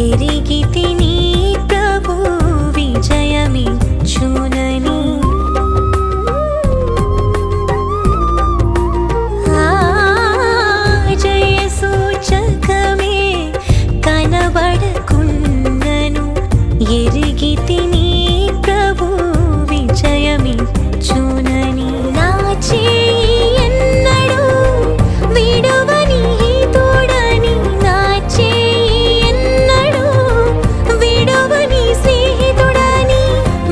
ఎరిగితిని ప్రభు విజయమిచ్చునని జయ సూచకమే కనబడకున్నను ఎరిగితిని ప్రభు విజయమిచ్చునని నా చేయి ఎన్నడూ విడువని తోడని నా చేయి ఎన్నడూ విడువని స్నేహితుడని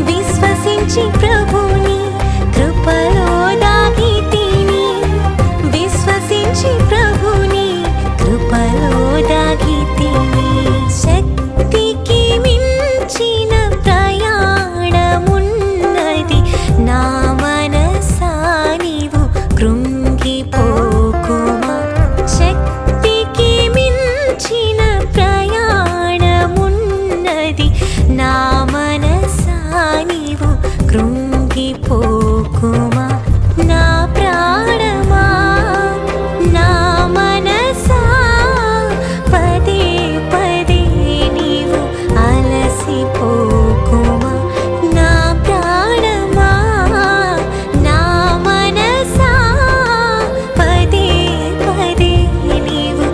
విశ్వసించి ప్రభుని కృపలో దాగితిని విశ్వసించి ప్రభుని కృపలో దాగితిని శక్తికి మించిన ప్రయాణమున్నది నా మనసా నీవు కృంగిపోకుమా శక్తికి మించిన ప్రయాణమున్నది నా మనసా నీవు కృంగిపోకుమా నా ప్రాణమా నా మనసా పదే పదే నీవు అలసిపోకుమా నా ప్రాణమా నా మనసా పదే పదే నీవు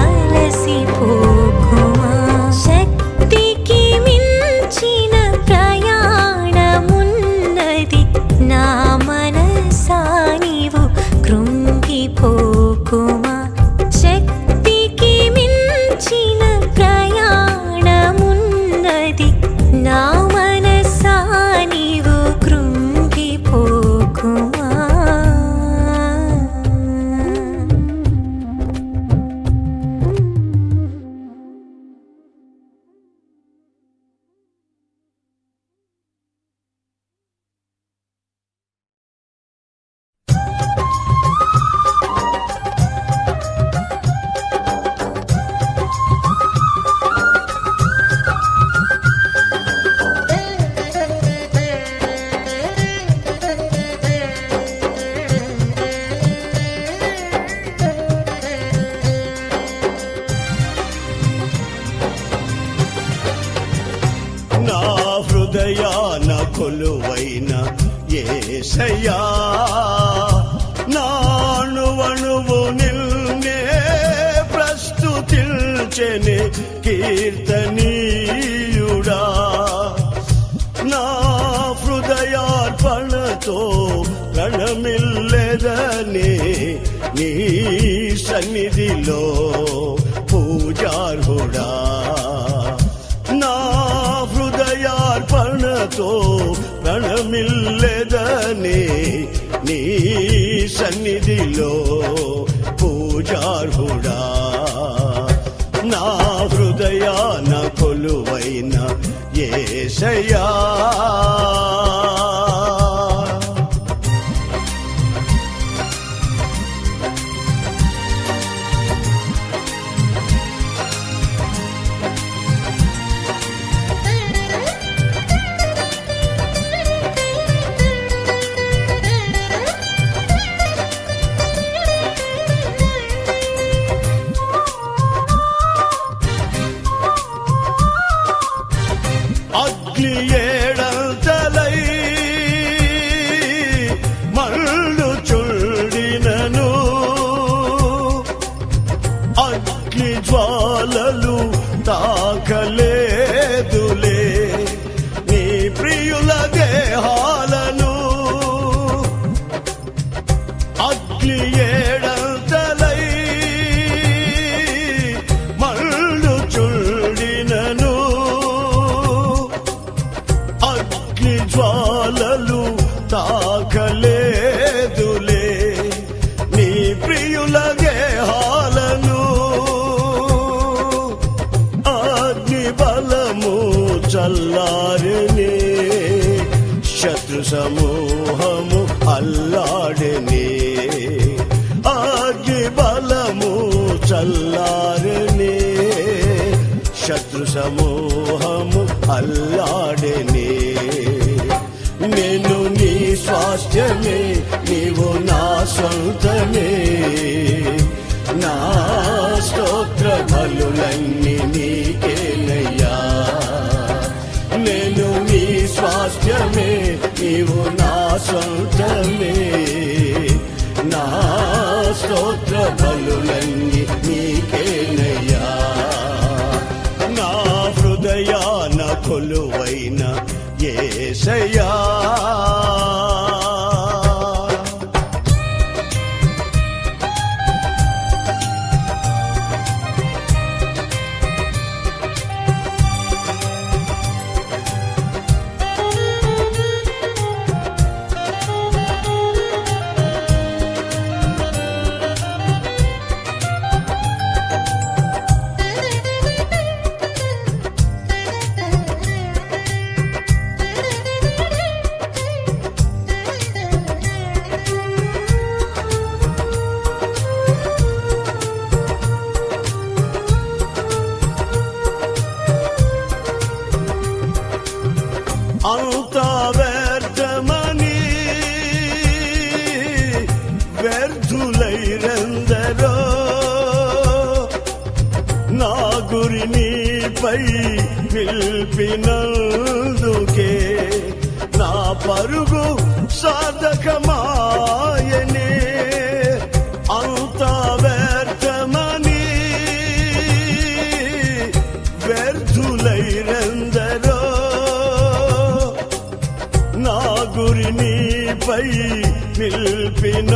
అలసిపో కొలువైన యేసయ్యా నాణువణువు నిన్నే ప్రస్తుతించెనే కీర్తనీయుడా నా హృదయార్పణతో ప్రణమిల్లెదనే నీ సన్నిధిలో పూజార్హుడా నా హృదయార్పణతో ప్రణమిల్లెదనే నీ సన్నిధిలో పూజార్హుడా నా హృదయాన కొలువైన యేసయ్యా అగ్ని ఏడంతలై మళ్ళు చుండినను అగ్ని జ్వాలలు తాకలేదులే నీ ప్రియుల దేహాలను అగ్ని ఏడంతలై మళ్ళు చుండినను అగ్ని జ్వాలలు తాకలేదులే నీ ప్రియుల దేహాలను అగ్ని బలము చల్లారనే శత్రు సమూహము అల్లాడనే అగ్ని బలము చల్లారనే శత్రు సమూహము అల్లాడనే నేను నీ స్వాస్థ్యమే నీవు నా సొంతమే నా స్తోత్ర బలులన్నీ నీకేనయ్యా నేను నీ స్వాస్థ్యమే నీవు నా సొంతమే నా స్తోత్ర బలులన్నీ నీకేనయ్యా నా హృదయాన కొలువైన యేసయ్యా అంతా వ్యర్థమని వ్యర్థులైరందరో నా గురి నీపై నిలిపినందుకే నా పరుగు సాధకమాయనే అంతా వ్యర్థమని వ్యర్థులైరందరో నా గురి నీపై నిలిపినందుకే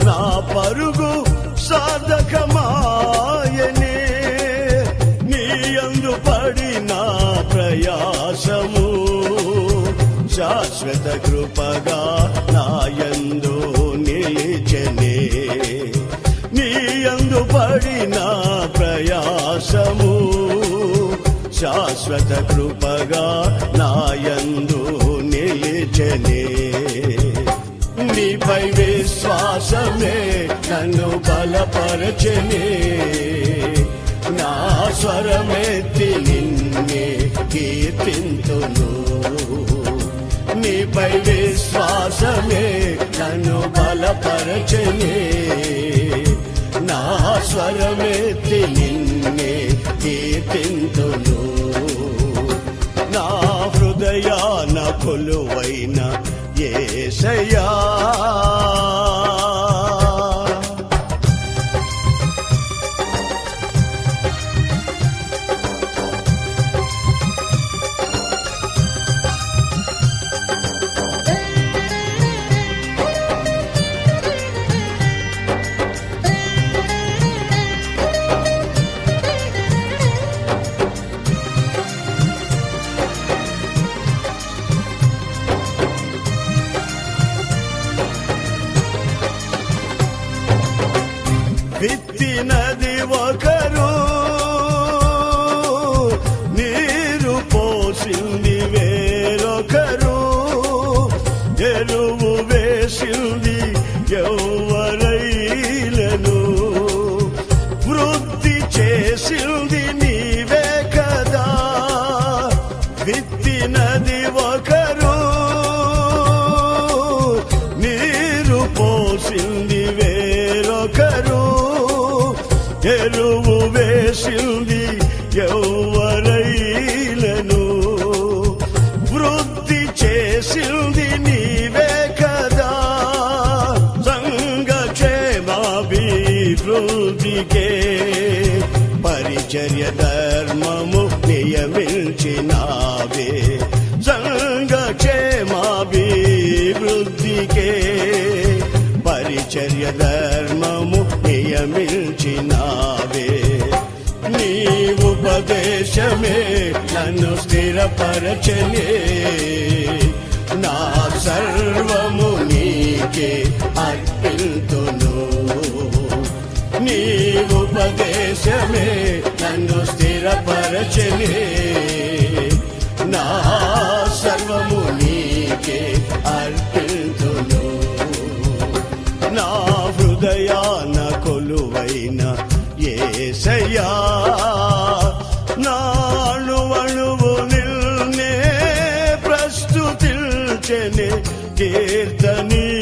నా పరుగు సాధకమాయనే నీ యందు పడిన ప్రయాసము శాశ్వత కృపగా నా యందు నిలిచెనే నీ యందు పడిన ప్రయాసము శాశ్వత కృపగా నా యందు నిలిచెనే నీపై విశ్వాసమే నన్ను బలపరచెనే నా స్వరమెత్తి నిన్నే కీర్తింతును నీపై విశ్వాసమే నన్ను బలపరచెనే నా స్వరమెత్తి నిన్నే కీర్తింతును నా కొలువైన యేసయ్యా. విత్తినది ఒకరు, నీరు పోసింది వేరొకరు, ఎరువు వేసింది ఎవరైలను, వృద్ధి చేసింది నీవే కదా. విత్తినది ఒకరు, నీరు పోసింది వేరొకరు, ఎరువు వేసింది ఎవరైలను, వృద్ధి చేసింది నీవే కదా. సంఘక్షేమాభివృద్ధికే పరిచర్య ధర్మము నియమించినావే. సంఘక్షేమాభివృద్ధికే పరిచర్య ధర్మము నియమించినావే. నీ ఉపదేశమే నన్ను స్థిరపరచనే, నా సర్వము నీకే అర్పింతును. నీ ఉపదేశమే నన్ను స్థిరపరచనే, నా సర్వము నీకే అర్పింతును. నా హృదయాన కొలువైన యేసయ్యా, నా అణువణువు నిన్నే ప్రస్తుతించెనే కీర్తనీయుడా.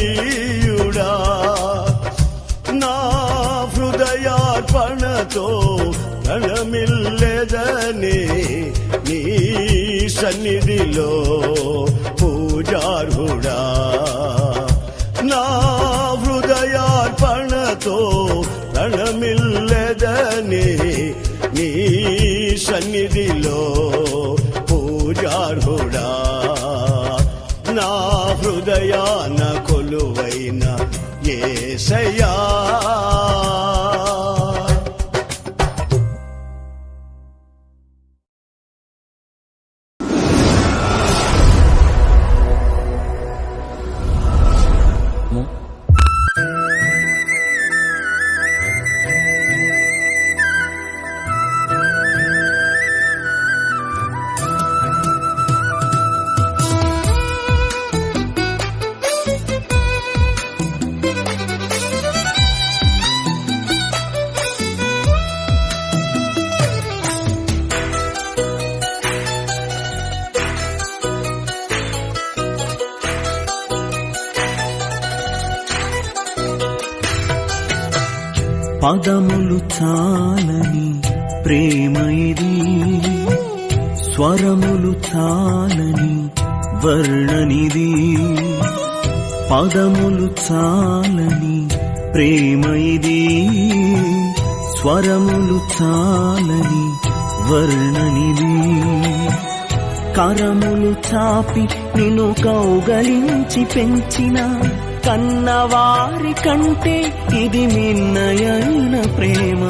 నా హృదయార్పణతో ప్రణమిల్లెదనే నీ సన్నిధిలో పూజార్హుడా. నా హృదయార్పణతో ప్రణమిల్లెదనే నీ సన్నిధిలో పూజార్హుడా. నా హృదయాన కొలువైన యేసయ్యా. పదములు చాలని ప్రేమ ఇది, స్వరములు చాలని వర్ణనిది. పదములు చాలని ప్రేమ ఇది, స్వరములు చాలని వర్ణనిది. కరములు చాపి నిన్ను కౌగలించి పెంచిన కన్నవారి కంటే ఇది మిన్నయైన ప్రేమ.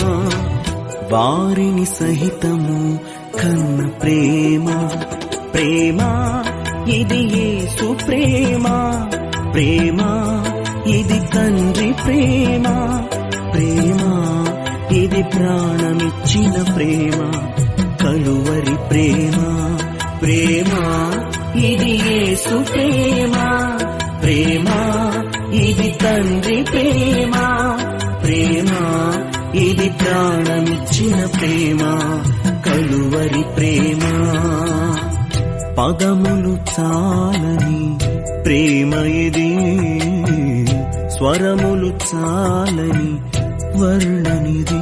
వారిని సహితము కన్న ప్రేమ. ప్రేమ ఇది యేసు ప్రేమ. ప్రేమ ఇది తండ్రి ప్రేమ. ప్రేమ ఇది ప్రాణమిచ్చిన ప్రేమ, కలువరి ప్రేమ. ప్రేమ ఇది యేసు ప్రేమ. ప్రేమ ఇది తండ్రి ప్రేమ. ప్రేమ ఇది ప్రాణమిచ్చిన ప్రేమ, కలువరి ప్రేమ. పదములు చాలని ప్రేమ ఇది, స్వరములు చాలని వర్ణనిది.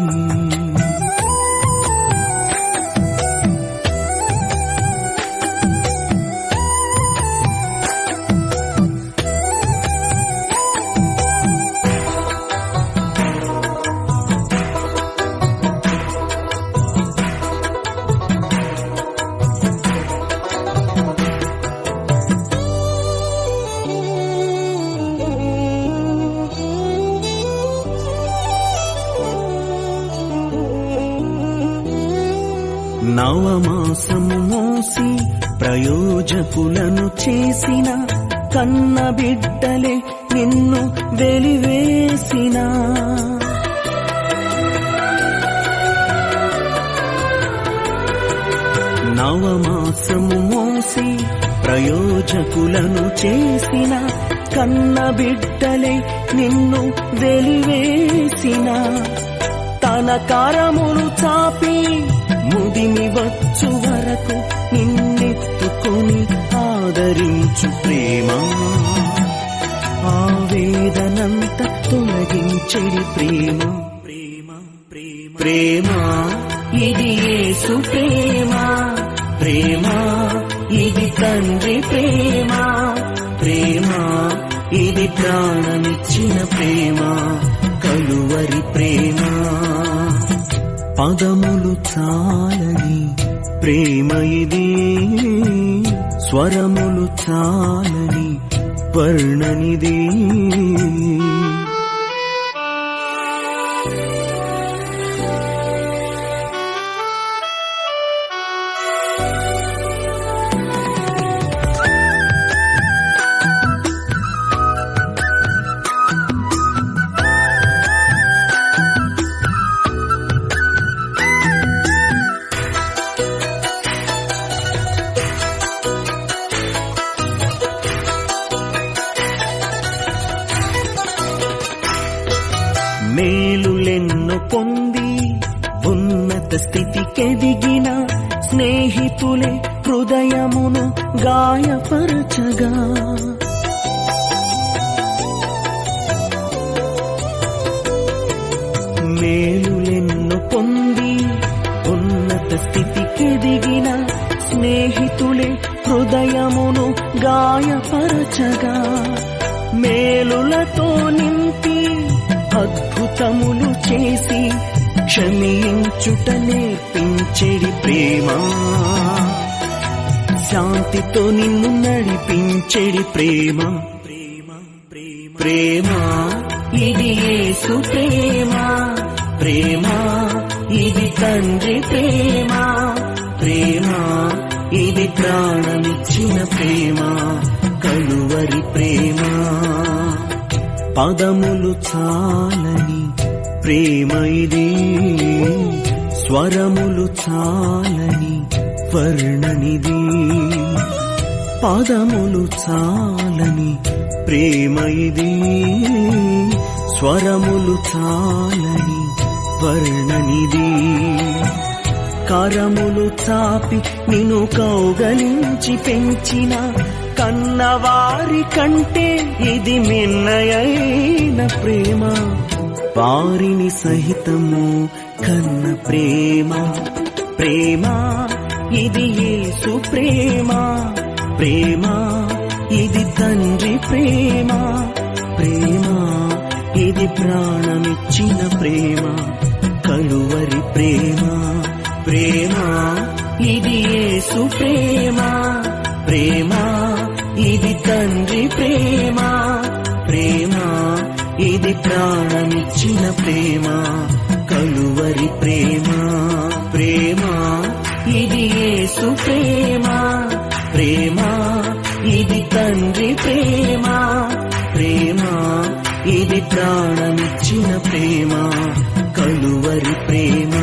నవమాసము మోసి ప్రయోజకులను చేసిన కన్న బిడ్డలే నిన్ను వెలివేసిన నవమాసము మోసి ప్రయోజకులను చేసిన కన్న బిడ్డలే నిన్ను వెలివేసిన తన కరములు చాపి ముదిమి వచ్చు వరకు నిన్నెత్తుకొని ఆదరించు ప్రేమ ఆవేదనంత తొలగించెడి ప్రేమ ప్రేమ ప్రేమ ప్రేమ ఇది యేసు ప్రేమ ప్రేమ ఇది తండ్రి ప్రేమ ప్రేమ ఇది ప్రాణమిచ్చిన ప్రేమ కలువరి ప్రేమ పదములు చాలని ప్రేమ ఇది స్వరములు చాలని వర్ణనిది మేలులెన్నో పొంది ఉన్నత స్థితికెదిగిన స్నేహితులే హృదయమును గాయపరచగా మేలులెన్నో పొంది ఉన్నత స్థితికెదిగిన స్నేహితులే హృదయమును గాయపరచగా మేలులతో నింపి అద్భుతములు చేసి క్షమించుట నేర్పించెడి ప్రేమ శాంతితో నిన్ను నడిపించెడి ప్రేమ ప్రేమ ప్రేమ ప్రేమ ఇది యేసు ప్రేమ ప్రేమ ఇది తండ్రి ప్రేమ ప్రేమ ఇది ప్రాణమిచ్చిన ప్రేమ కలువరి ప్రేమ పదములు చాలని ప్రేమ ఇది స్వరములు చాలని వర్ణనిది పదములు చాలని ప్రేమ ఇది స్వరములు చాలని వర్ణనిది కరములు చాపి నిన్ను కౌగలించి పెంచిన కన్నవారి కంటే ఇది మిన్నయైన ప్రేమ వారిని సహితము కన్న ప్రేమ ప్రేమ ఇది యేసు ప్రేమ ప్రేమ ఇది తండ్రి ప్రేమ ప్రేమ ఇది ప్రాణమిచ్చిన ప్రేమ కలువరి ప్రేమ ప్రేమ ఇది యేసు ప్రేమ ప్రేమ ఇది తండ్రి ప్రేమ ప్రేమ ఇది ప్రాణమిచ్చిన ప్రేమ కలువరి ప్రేమ ప్రేమ ఇది యేసు ప్రేమ ప్రేమ ఇది తండ్రి ప్రేమ ప్రేమ ఇది ప్రాణమిచ్చిన ప్రేమ కలువరి ప్రేమ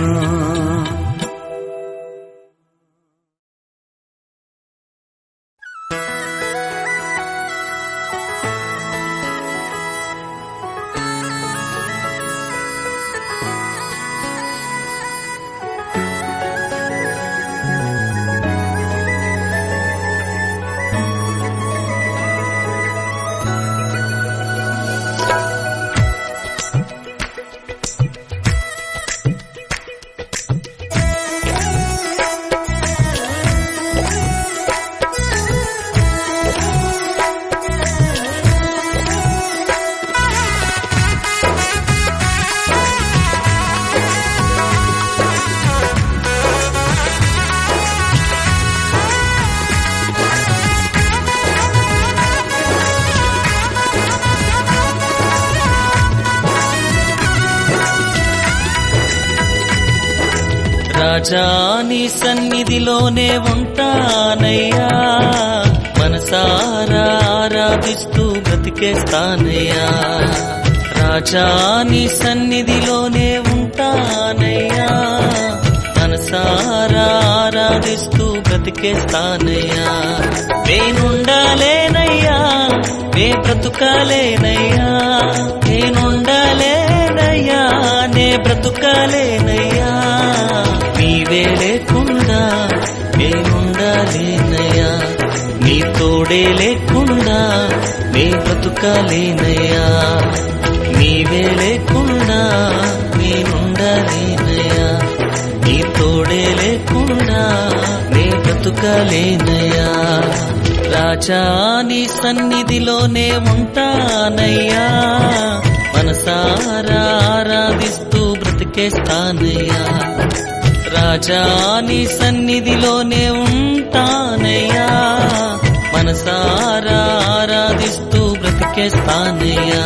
రాజా నీ సన్నిధిలోనే ఉంటానయ్యా, మనసారా ఆరాధిస్తూ బ్రతికేస్తానయ్యా. రాజా నీ సన్నిధిలోనే ఉంటానయ్యా, మనసారా ఆరాధిస్తూ బ్రతికేస్తానయ్యా. నేనుండాలేనయ్యా, నే బ్రతుకాలేనయ్యా, నేనుండాలేనయ్యా, నే బ్రతుకాలేనయ్యా. నీవే లేకుండా నేనుండాలేనయ్యా, నీ తోడే లేకుండా నే బ్రతుకాలేనయ్యా. నీవే లేకుండా నేనుండాలేనయ్యా, నీ తోడే లేకుండా నే బ్రతుకాలేనయ్యా. రాజా నీ సన్నిధిలోనే ఉంటానయ్యా, మనసారా ఆరాధిస్తూ బ్రతికేస్తానయ్యా. రాజా నీ సన్నిధిలోనే ఉంటానయ్యా, మనసారా ఆరాధిస్తూ బ్రతికేస్తానయ్యా.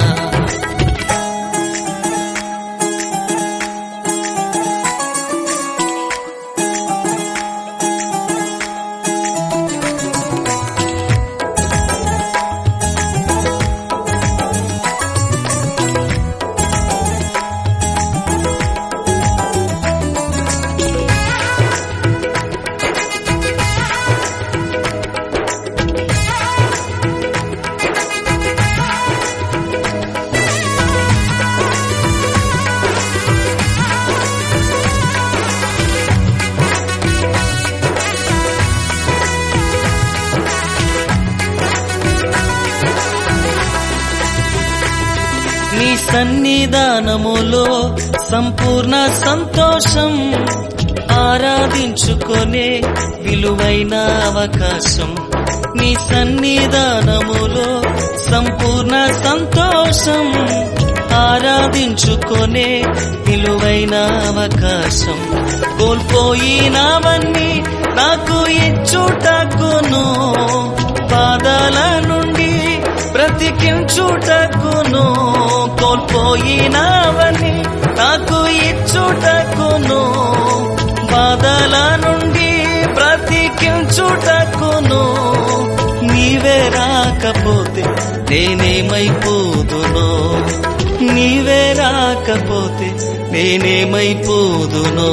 నీ సన్నిధానములో సంపూర్ణ సంతోషం, ఆరాధించుకొనే విలువైన అవకాశం. నీ సన్నిధానములో సంపూర్ణ సంతోషం, ఆరాధించుకొనే విలువైన అవకాశం. కోల్పోయినవన్నీ నాకు ఇచ్చుటకును, బాధల నుండి బ్రతికించుటకును. కోల్పోయినవన్నీ నాకు ఇచ్చుటకును, బాధల నుండి బ్రతికించుటకును. నీవే రాకపోతే నేనేమైపోదునో, నీవే రాకపోతే నేనేమైపోదునో.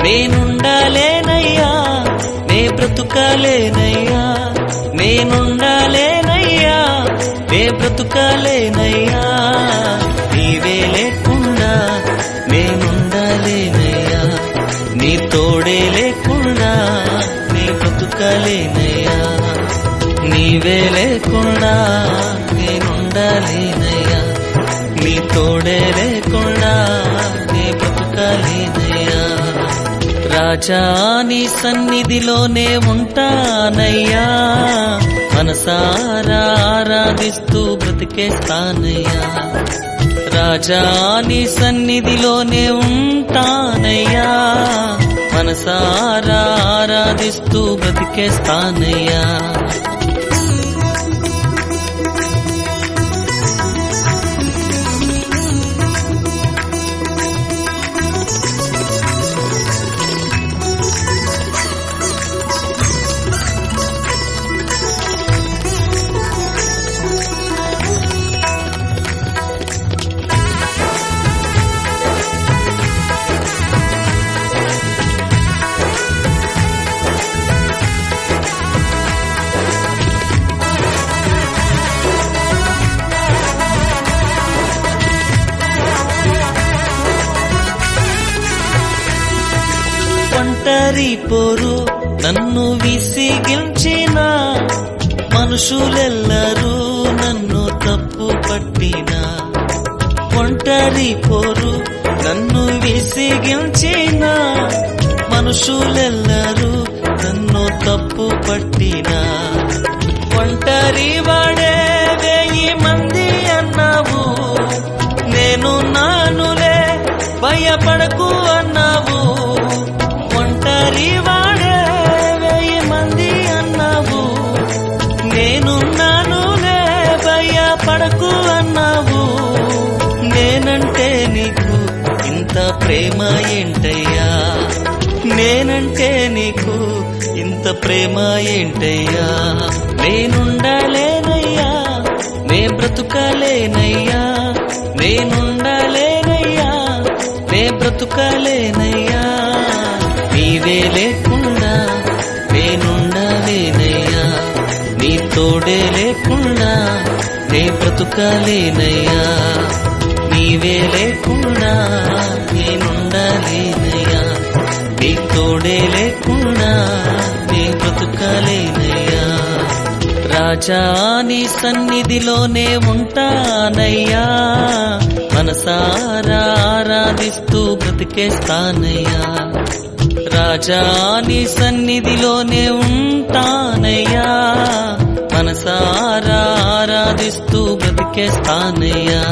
నేనుండాలేనయ్యా, నే బ్రతుకాలేనయ్యా, నేనుండాలేనయ్యా, నే బ్రతుకాలేనయ్యా. నీవే లేకుండా నేనుండాలేనయ్యా, నీ తోడే లేకుండా నే బ్రతుకాలేనయ్యా. నీవే లేకుండా నేనుండాలేనయ్యా, నీ తోడే లేకుండా నే బ్రతుకాలేనయ్యా. రాజా నీ సన్నిధిలోనే ఉంటానయ్యా, మనసారా ఆరాధిస్తూ బ్రతికేస్తానయ్యా. రాజా నీ సన్నిధిలోనే ఉంటానయ్యా, మనసారా ఆరాధిస్తూ బ్రతికేస్తానయ్యా. ఒంటరి పోరు నన్ను విసిగించిన, మనుషులెల్లరూ నన్ను తప్పు పట్టిన. ఒంటరి పోరు నన్ను విసిగించిన, మనుషులెల్లరూ నన్ను తప్పు పట్టిన. ఒంటరి వాడే 1000 మంది అన్నావు, నేను నానులే భయపడకు అన్నావు. ఒంటరి వాడే 1000 మంది అన్నావు, నేను నానులే భయపడకు అన్నావు. నేనంటే నీకు ఇంత ప్రేమ ఏంటయ్యా, నేనంటే నీకు ఇంత ప్రేమ ఏంటయ్యా, నేనుండలేనయ్యా, నే బ్రతుకలేనయ్యా, నేనుండలేనయ్యా, నే బ్రతుకలేనయ్యా, నీవే లేకుండా నేనుండలేనయ్యా, నీ తోడే లేకుండా నే బ్రతుకలేనయ్యా, నీవే లేకుండా నేనుండలేనయ్యా, నీ తోడే లేకుండా నే బ్రతుకలేనయ్యా. రాజా నీ సన్నిధిలోనే ఉంటానయ్యా, మనసారా ఆరాధిస్తూ బ్రతికేస్తానయ్యా. రాజా నీ సన్నిధిలోనే ఉంటానయ్యా, మనసారా ఆరాధిస్తూ బ్రతికేస్తానయ్యా.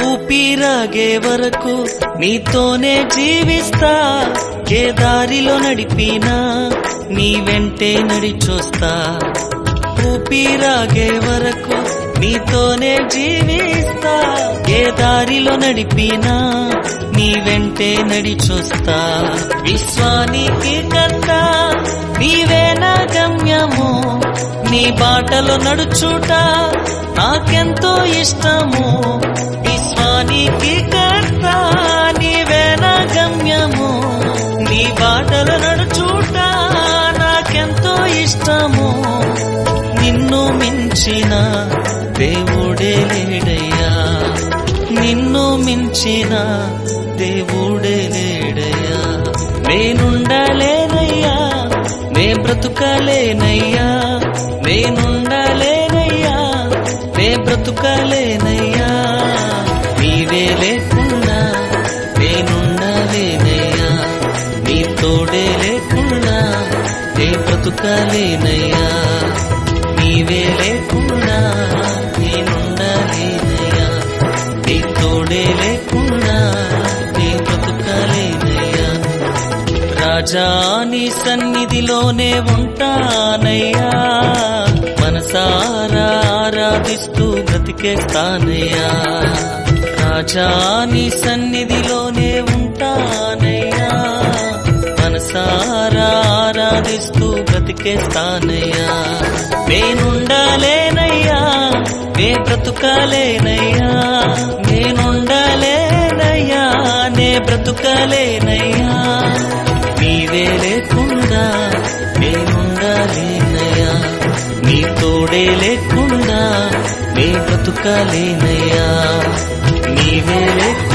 ఊపిరాగే వరకు నీతోనే జీవిస్తా, ఏ దారిలో నడిపినా నీ వెంటే నడిచొస్తా. ఊపిరాగే వరకు నీతోనే జీవిస్తా, ఏ దారిలో నడిపినా నీ వెంటే నడిచొస్తా. విశ్వానికి కర్త నీవే నా గమ్యము, నీ బాటలో నడుచుట నాకెంతో ఇష్టము. విశ్వానికి కర్త నీవే నా గమ్యము, నీ బాటలో నడుచుట నాకెంతో ఇష్టము. నిన్ను మించిన దేవుడే లేడయ్యా, నిన్ను మించిన దేవుడే లేడయ్యా. నేనుండలేనయ్యా, నే బ్రతుకలేనయ్యా, నేనుండలేనయ్యా, నే బ్రతుకలేనయ్యా, నీవే లేకుండా నేనుండలేనయ్యా, నీ తోడే లేకుండా నే బ్రతుకలేనయ్యా, నీవే లేకుండా నేనుండలేనయ్యా, నీ తోడే లేకుండా నే బ్రతుకలేనయ్యా. రాజా నీ సన్నిధిలోనే ఉంటానయ్యా, మనసారా ఆరాధిస్తూ బ్రతికేస్తానయ్యా. రాజా నీ సన్నిధిలోనే ఉంటానయ్యా, మనసారా ఆరాధిస్తూ బ్రతికేస్తానయ్యా. నేనుండలేనయ్యా, నే బ్రతుకలేనయ్యా, నేనుండలేనయ్యా, నే బ్రతుకలేనయ్యా, నీవే లేకుండా నేనుండలేనయ్యా, నీ తోడే లేకుండా నే బ్రతుకలేనయ్యా, నీవే లేకుండా